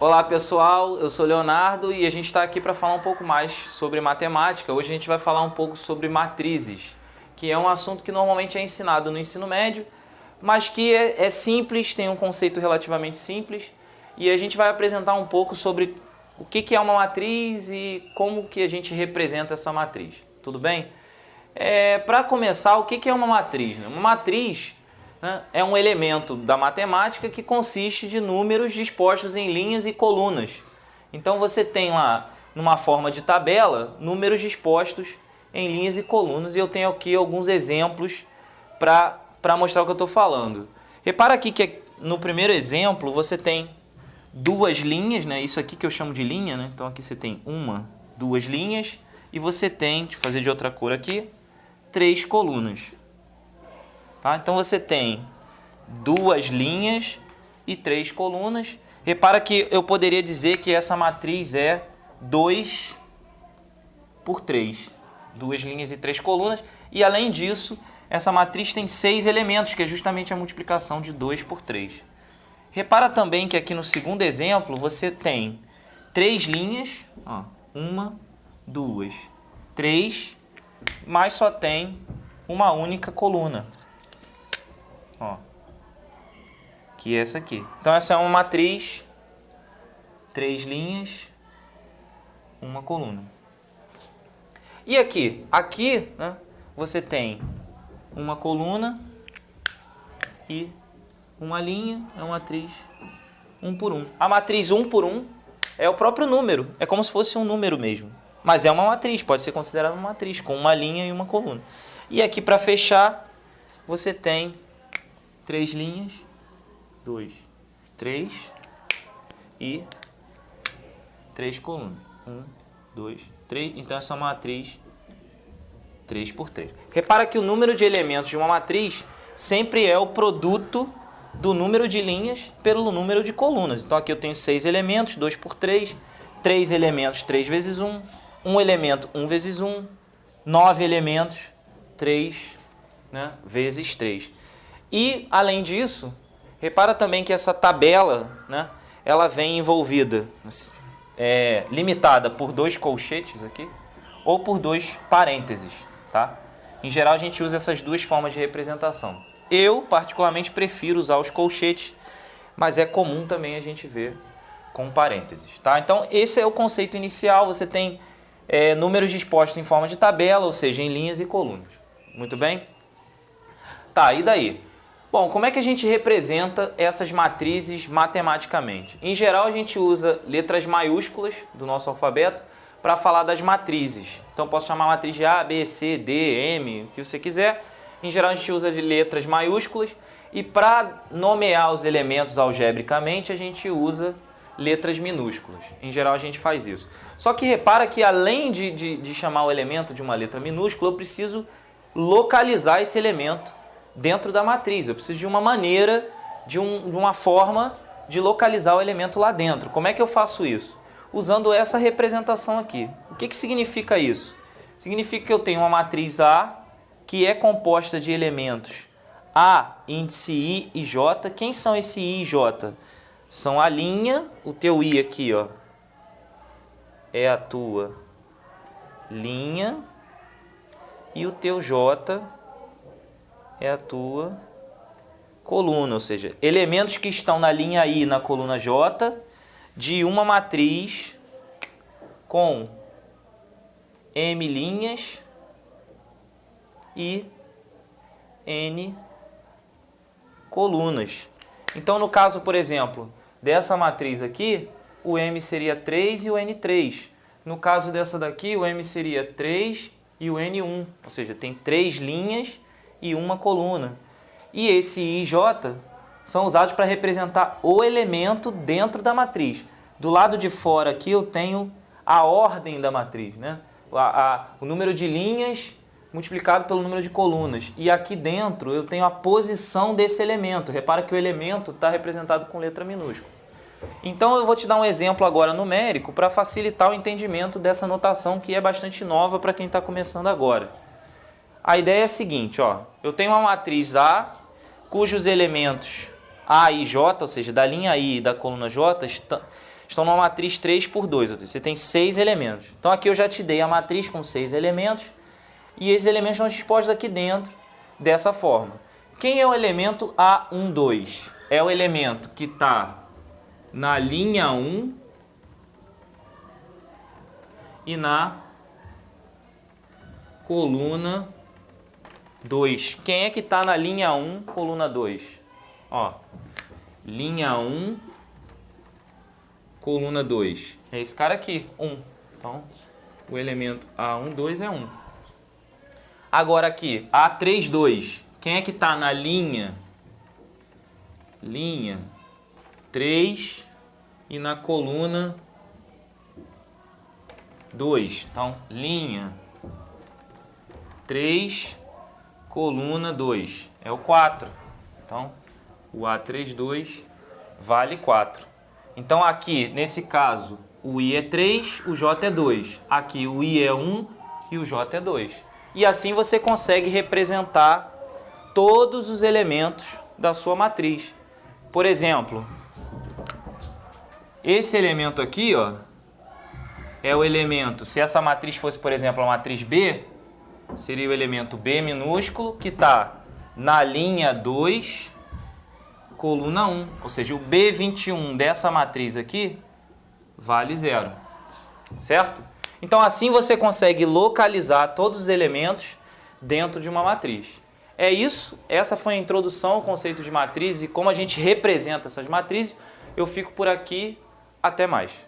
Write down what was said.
Olá pessoal, eu sou Leonardo e a gente está aqui para falar um pouco mais sobre matemática. Hoje a gente vai falar um pouco sobre matrizes, que é um assunto que normalmente é ensinado no ensino médio, mas que é simples, tem um conceito relativamente simples, e a gente vai apresentar um pouco sobre o que é uma matriz e como que a gente representa essa matriz. Tudo bem? Para começar, o que é uma matriz? Uma matriz, né, é um elemento da matemática que consiste de números dispostos em linhas e colunas. Então você tem lá, numa forma de tabela, números dispostos em linhas e colunas, e eu tenho aqui alguns exemplos para mostrar o que eu estou falando. Repara aqui que no primeiro exemplo você tem duas linhas, né? Isso aqui que eu chamo de linha, né? Então aqui você tem duas linhas, e você tem, deixa eu fazer de outra cor aqui, 3 colunas. Tá? Então você tem duas linhas e 3 colunas. Repara que eu poderia dizer que essa matriz é 2 por 3. Duas linhas e 3 colunas. E além disso, essa matriz tem 6 elementos, que é justamente a multiplicação de 2 por 3. Repara também que aqui no segundo exemplo você tem 3 linhas, ó, 1, 2, 3, mas só tem uma única coluna. Ó, que é essa aqui. Então essa é uma matriz, 3 linhas, uma coluna. E aqui? Aqui, né, você tem uma coluna e uma linha, é uma matriz 1 por 1. A matriz 1 por 1 é o próprio número, é como se fosse um número mesmo. Mas é uma matriz, pode ser considerada uma matriz, com uma linha e uma coluna. E aqui para fechar, você tem 3 linhas, 2, 3 e 3 colunas. 1, 2, 3. Então essa é uma matriz 3 por 3. Repara que o número de elementos de uma matriz sempre é o produto do número de linhas pelo número de colunas. Então aqui eu tenho 6 elementos, 2 por 3, 3 elementos, 3 vezes 1, 1 elemento, 1 vezes 1, 9 elementos, 3, né, vezes 3. E, além disso, repara também que essa tabela, né, ela vem envolvida, limitada por 2 colchetes aqui, ou por 2 parênteses, tá? Em geral, a gente usa essas duas formas de representação. Eu, particularmente, prefiro usar os colchetes, mas é comum também a gente ver com parênteses, tá? Então, esse é o conceito inicial. Você tem números dispostos em forma de tabela, ou seja, em linhas e colunas. Muito bem? Tá, e daí? Bom, como é que a gente representa essas matrizes matematicamente? Em geral, a gente usa letras maiúsculas do nosso alfabeto para falar das matrizes. Então, eu posso chamar matriz de A, B, C, D, M, o que você quiser. Em geral, a gente usa de letras maiúsculas. E para nomear os elementos algebricamente, a gente usa letras minúsculas. Em geral, a gente faz isso. Só que repara que, além de chamar o elemento de uma letra minúscula, eu preciso localizar esse elemento dentro da matriz. Eu preciso de uma maneira, de uma forma de localizar o elemento lá dentro. Como é que eu faço isso? Usando essa representação aqui. O que significa isso? Significa que eu tenho uma matriz A, que é composta de elementos A, índice I e J. Quem são esse I e J? São a linha, o teu I aqui, ó, é a tua linha, e o teu J é a tua coluna, ou seja, elementos que estão na linha I e na coluna J de uma matriz com M linhas e N colunas. Então, no caso, por exemplo, dessa matriz aqui, o M seria 3 e o N 3. No caso dessa daqui, o M seria 3 e o N 1. Ou seja, tem 3 linhas e uma coluna. E esse I e J são usados para representar o elemento dentro da matriz. Do lado de fora aqui eu tenho a ordem da matriz, né? O número de linhas multiplicado pelo número de colunas. E aqui dentro eu tenho a posição desse elemento. Repara que o elemento está representado com letra minúscula. Então eu vou te dar um exemplo agora numérico para facilitar o entendimento dessa notação que é bastante nova para quem está começando agora. A ideia é a seguinte, ó, eu tenho uma matriz A cujos elementos A e J, ou seja, da linha I e da coluna J, estão numa matriz 3 por 2, ou seja, você tem 6 elementos. Então aqui eu já te dei a matriz com 6 elementos, e esses elementos estão dispostos aqui dentro dessa forma. Quem é o elemento A12? É o elemento que está na linha 1 e na coluna 2. Quem é que está na linha 1, coluna 2? Ó, linha 1, coluna 2. É esse cara aqui, 1. Então, o elemento A12 é 1. Agora aqui, A32. Quem é que está na linha 3 e na coluna 2? Então, linha 3, coluna 2. É o 4. Então, o A32 vale 4. Então, aqui, nesse caso, o I é 3, o J é 2. Aqui, o I é 1 e o J é 2. E assim você consegue representar todos os elementos da sua matriz. Por exemplo, esse elemento aqui, ó, é o elemento, se essa matriz fosse, por exemplo, a matriz B, seria o elemento B minúsculo, que está na linha 2, coluna 1. Ou seja, o B21 dessa matriz aqui vale 0. Certo? Então, assim você consegue localizar todos os elementos dentro de uma matriz. É isso. Essa foi a introdução ao conceito de matriz e como a gente representa essas matrizes. Eu fico por aqui. Até mais.